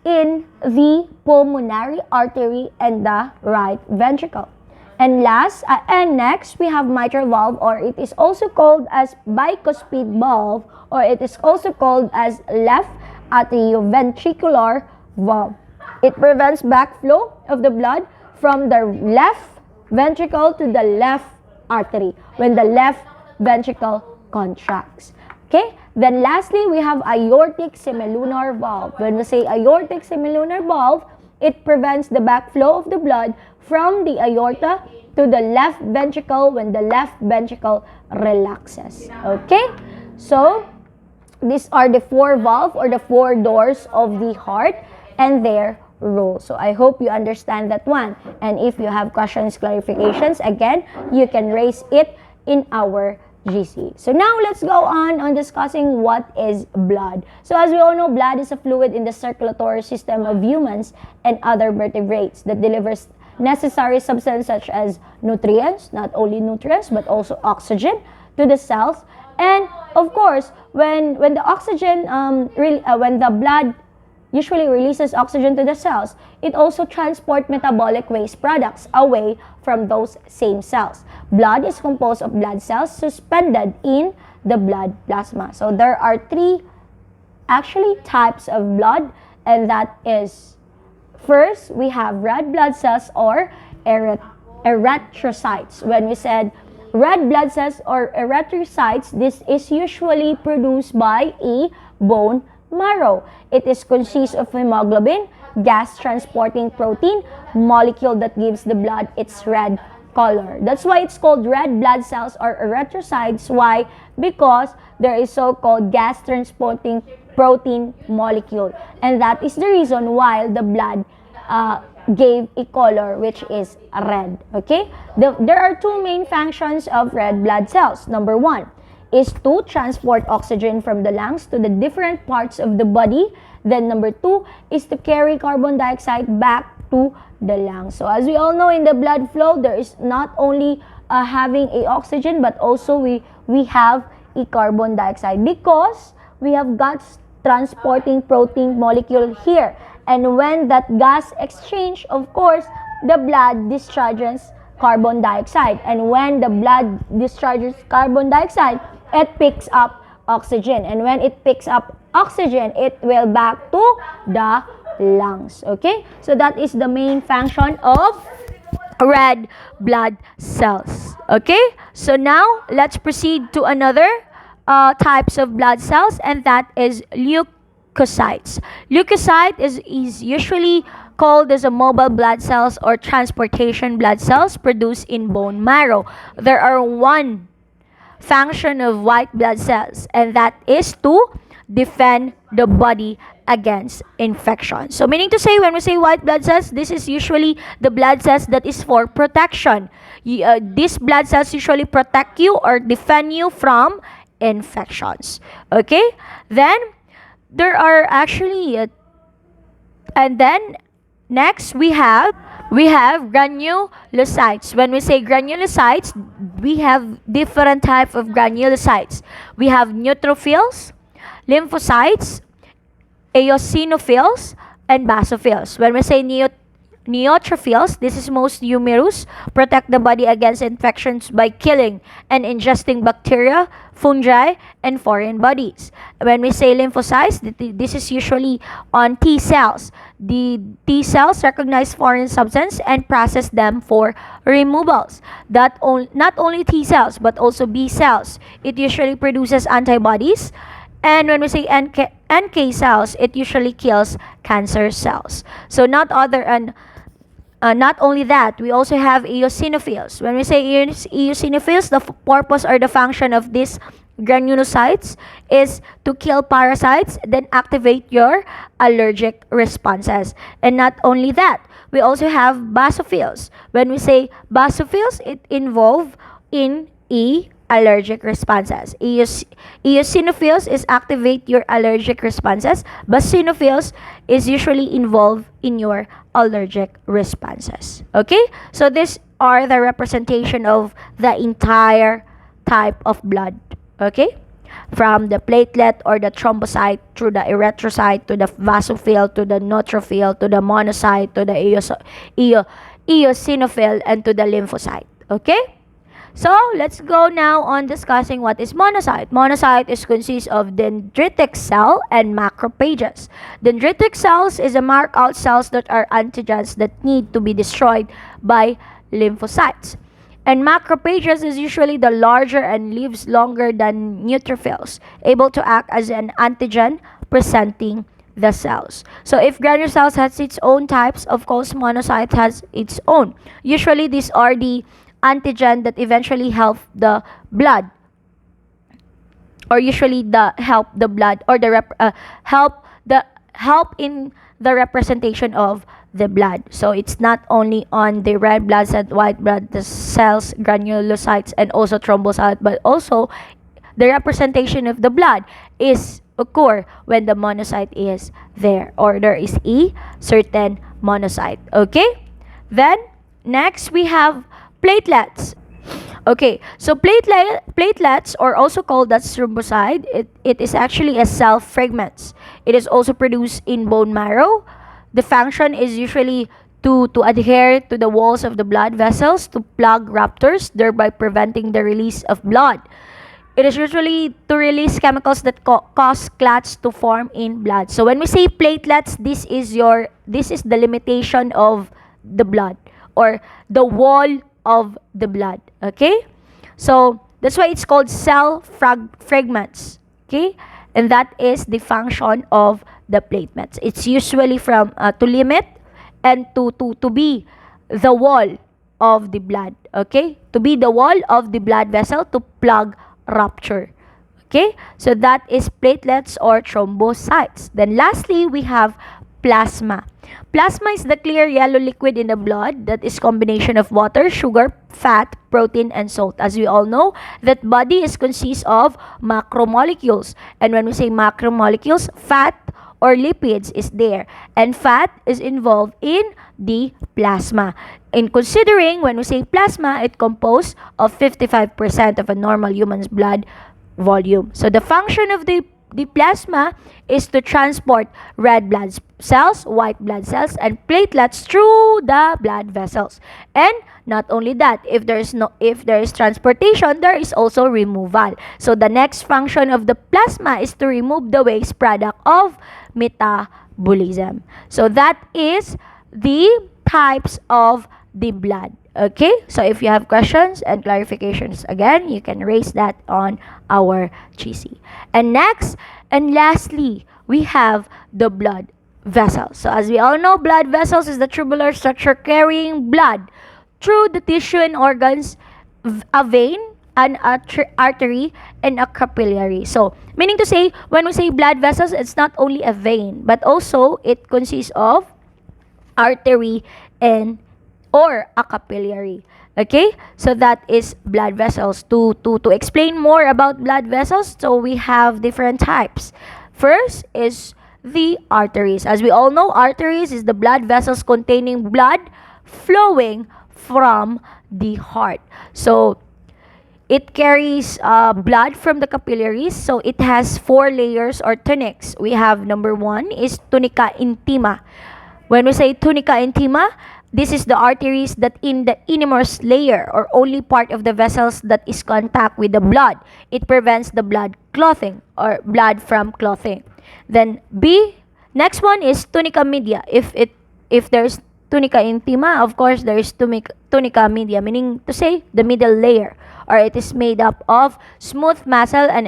in the pulmonary artery and the right ventricle. And next, we have mitral valve, or it is also called as bicuspid valve, or it is also called as left atrioventricular valve. It prevents backflow of the blood from the left ventricle to the left artery when the left ventricle contracts. Okay? Then lastly, we have aortic semilunar valve. When we say aortic semilunar valve, it prevents the backflow of the blood from the aorta to the left ventricle when the left ventricle relaxes. Okay? So, these are the four valves or the four doors of the heart and their role. So, I hope you understand that one. And if you have questions, clarifications, again, you can raise it in our GC. So now let's go on discussing what is blood. So as we all know, blood is a fluid in the circulatory system of humans and other vertebrates that delivers necessary substances such as nutrients, not only nutrients but also oxygen to the cells. And of course, when the oxygen when the blood usually releases oxygen to the cells, it also transports metabolic waste products away from those same cells. Blood is composed of blood cells suspended in the blood plasma. So there are three types of blood, and that is, first, we have red blood cells or erythrocytes. When we said red blood cells or erythrocytes, this is usually produced by a bone marrow. It is consists of hemoglobin, gas transporting protein molecule that gives the blood its red color. That's why it's called red blood cells or erythrocytes. Why? Because there is so-called gas transporting protein molecule, and that is the reason why the blood gave a color which is red. Okay? There are two main functions of red blood cells. Number one is to transport oxygen from the lungs to the different parts of the body. Then number two is to carry carbon dioxide back to the lungs. So as we all know, in the blood flow, there is not only having a oxygen, but also we have a carbon dioxide, because we have gas transporting protein molecule here. And when that gas exchange, of course, the blood discharges carbon dioxide. And when the blood discharges carbon dioxide, it picks up oxygen. And when it picks up oxygen, it will back to the lungs. Okay? So that is the main function of red blood cells. Okay? So now, let's proceed to another types of blood cells, and that is leukocytes. Leukocyte is usually called as a mobile blood cells or transportation blood cells produced in bone marrow. There are one function of white blood cells, and that is to defend the body against infection. So meaning to say, when we say white blood cells, this is usually the blood cells that is for protection. These blood cells usually protect you or defend you from infections. Okay? Then there are actually and then next we have granulocytes. When we say granulocytes, we have different types of granulocytes. We have neutrophils, lymphocytes, eosinophils, and basophils. When we say Neutrophils, this is most numerous, protect the body against infections by killing and ingesting bacteria, fungi, and foreign bodies. When we say lymphocytes, this is usually on T cells. The T cells recognize foreign substance and process them for removals. Not only T cells, but also B cells. It usually produces antibodies. And when we say NK cells, it usually kills cancer cells. So not only that, we also have eosinophils. When we say eosinophils, the purpose or the function of these granulocytes is to kill parasites, then activate your allergic responses. And not only that, we also have basophils. When we say basophils, it involves in allergic responses. Eosinophils is activate your allergic responses. Basophils is usually involved in your allergic responses. Okay? So these are the representation of the entire type of blood. Okay? From the platelet or the thrombocyte through the erythrocyte to the basophil to the neutrophil to the monocyte to the eosinophil and to the lymphocyte. Okay? So, let's go now on discussing what is monocyte. Monocyte consists of dendritic cell and macrophages. Dendritic cells is a mark out cells that are antigens that need to be destroyed by lymphocytes. And macrophages is usually the larger and lives longer than neutrophils, able to act as an antigen presenting the cells. So if granular cells has its own types, of course monocyte has its own. Usually these are the antigen that eventually help the blood, or usually help the blood or the help in the representation of the blood. So it's not only on the red blood cell, white blood cells, granulocytes, and also thrombocytes, but also the representation of the blood is occur when the monocyte is there, or there is a certain monocyte. Okay, then next we have platelets. Okay, so platelets are also called as thrombocyte. It is actually a cell fragments. It is also produced in bone marrow. The function is usually to adhere to the walls of the blood vessels to plug ruptures, thereby preventing the release of blood. It is usually to release chemicals that cause clots to form in blood. So when we say platelets, this is the limitation of the blood, or the wall of the blood. Okay, so that's why it's called cell fragments. Okay, and that is the function of the platelets. It's usually from to limit and to be the wall of the blood. Okay, to be the wall of the blood vessel to plug rupture. Okay, so that is platelets or thrombocytes. Then lastly, we have plasma. Plasma is the clear yellow liquid in the blood that is combination of water, sugar, fat, protein, and salt. As we all know, that body is consists of macromolecules. And when we say macromolecules, fat or lipids is there. And fat is involved in the plasma. In considering, when we say plasma, it composed of 55% of a normal human's blood volume. So the function of the plasma is to transport red blood cells, white blood cells, and platelets through the blood vessels. And not only that, if there is transportation, there is also removal. So the next function of the plasma is to remove the waste product of metabolism. So that is the types of the blood. Okay, so if you have questions and clarifications, again, you can raise that on our GC. And next and lastly, we have the blood vessels. So as we all know, blood vessels is the tubular structure carrying blood through the tissue and organs, a vein, an artery, and a capillary. So meaning to say, when we say blood vessels, it's not only a vein, but also it consists of artery and or a capillary. Okay, so that is blood vessels. To explain more about blood vessels, so we have different types. First is the arteries. As we all know, arteries is the blood vessels containing blood flowing from the heart. So it carries blood from the capillaries. So it has 4 layers or tunics. We have number 1 is tunica intima. When we say tunica intima, This is the arteries that in the innermost layer or only part of the vessels that is contact with the blood. It prevents the blood clotting or blood from clotting. Then B, next one is tunica media. If there's tunica intima, of course there is tunica media, meaning to say the middle layer, or it is made up of smooth muscle and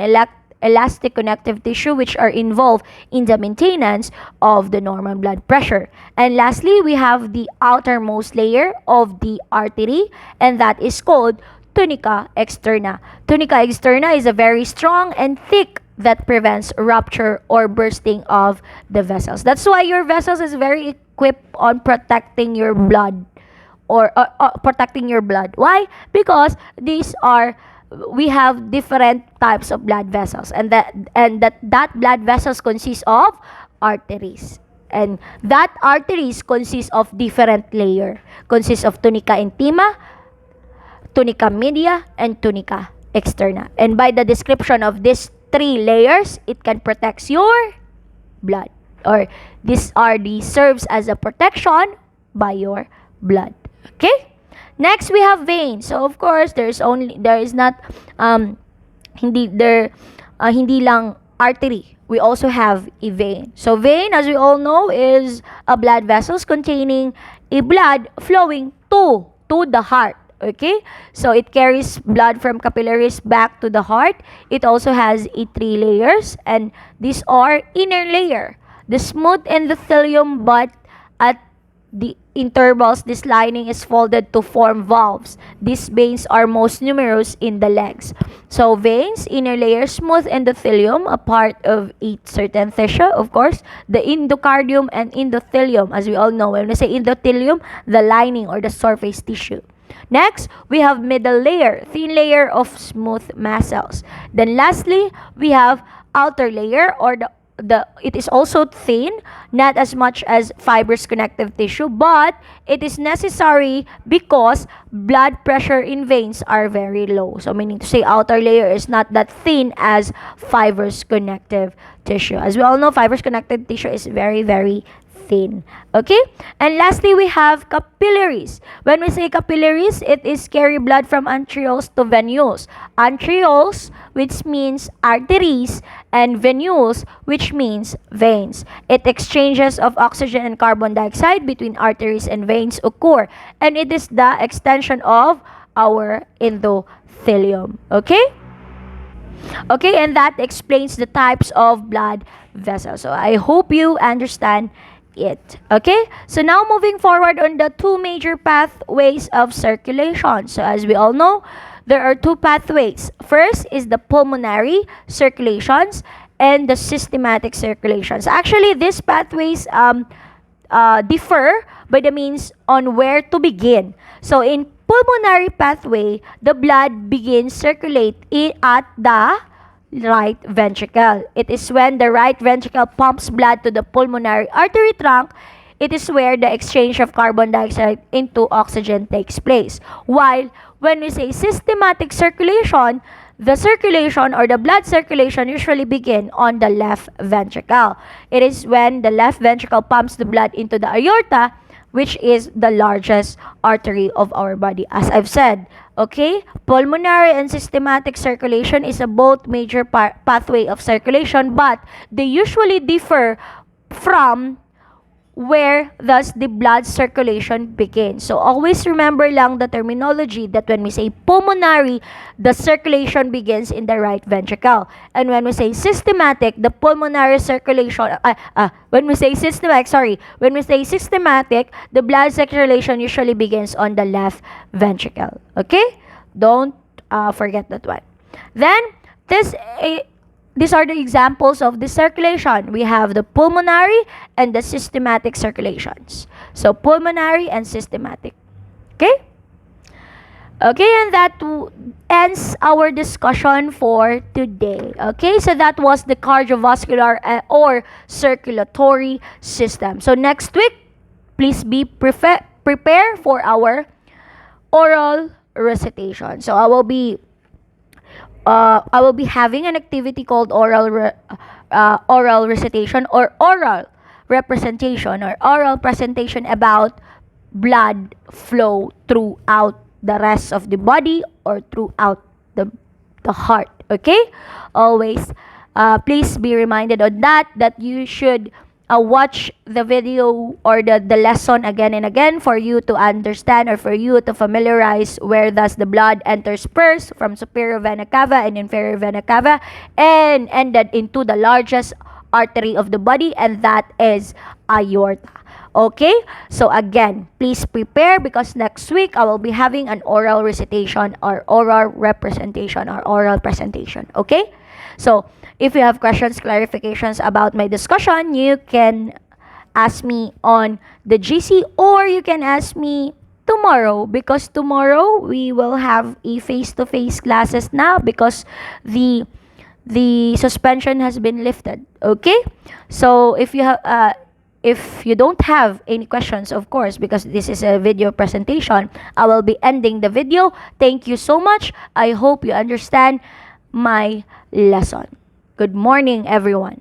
elastic connective tissue which are involved in the maintenance of the normal blood pressure. And lastly, we have the outermost layer of the artery, and that is called tunica externa. Tunica externa is a very strong and thick that prevents rupture or bursting of the vessels. That's why your vessels is very equipped on protecting your blood or protecting your blood. Why? Because we have different types of blood vessels, and that blood vessels consists of arteries, and that arteries consists of different layer, consists of tunica intima, tunica media, and tunica externa. And by the description of these three layers, it can protect your blood, or serves as a protection by your blood. Okay. Next, we have veins. So of course, there is not hindi lang artery. We also have a vein. So vein, as we all know, is a blood vessels containing a blood flowing to the heart. Okay, so it carries blood from capillaries back to the heart. It also has three layers, and these are inner layer, the smooth endothelium, but at the intervals, this lining is folded to form valves. These veins are most numerous in the legs. So veins, inner layer, smooth endothelium, a part of a certain tissue, of course, the endocardium and endothelium. As we all know, when we say endothelium, the lining or the surface tissue. Next, we have middle layer, thin layer of smooth muscles. Then lastly, we have outer layer, or it is also thin, not as much as fibrous connective tissue, but it is necessary because blood pressure in veins are very low. So meaning to say, outer layer is not that thin as fibrous connective tissue. As we all know, fibrous connective tissue is very, very thin. Okay? And lastly, we have capillaries. When we say capillaries, it is carry blood from arterioles to venules. Arterioles, which means arteries, and venules, which means veins. It exchanges of oxygen and carbon dioxide between arteries and veins occur, and it is the extension of our endothelium. Okay? Okay, and that explains the types of blood vessels. So I hope you understand it. Okay, so now moving forward on the two major pathways of circulation. So as we all know, there are two pathways. First is the pulmonary circulations and the systematic circulations. Actually, these pathways differ by the means on where to begin. So in pulmonary pathway, the blood begins circulate at the right ventricle. It is when the right ventricle pumps blood to the pulmonary artery trunk. It is where the exchange of carbon dioxide into oxygen takes place. While when we say systematic circulation, the circulation or the blood circulation usually begin on the left ventricle. It is when the left ventricle pumps the blood into the aorta, which is the largest artery of our body. As I've said, okay, pulmonary and systematic circulation is a both major pathway of circulation, but they usually differ from where thus the blood circulation begins. So always remember lang the terminology that when we say pulmonary, the circulation begins in the right ventricle. And when we say systematic, the pulmonary circulation, when we say systematic, the blood circulation usually begins on the left ventricle. Okay? Don't forget that one. Then, these are the examples of the circulation. We have the pulmonary and the systematic circulations. So, pulmonary and systematic. Okay? Okay, and that ends our discussion for today. Okay, so that was the cardiovascular or circulatory system. So, next week, please be prepare for our oral recitation. So, I will be having an activity called oral recitation or oral representation or oral presentation about blood flow throughout the rest of the body or throughout the heart. Okay? Always, please be reminded on that you should watch the video or the lesson again and again for you to understand or for you to familiarize where does the blood enters first, from superior vena cava and inferior vena cava, and ended into the largest artery of the body, and that is aorta. Okay? So again, please prepare because next week I will be having an oral recitation or oral representation or oral presentation. Okay? So, if you have questions, clarifications about my discussion, you can ask me on the GC or you can ask me tomorrow, because tomorrow we will have a face-to-face classes now because the suspension has been lifted. Okay? So, if you don't have any questions, of course, because this is a video presentation, I will be ending the video. Thank you so much. I hope you understand my lesson. Good morning, everyone.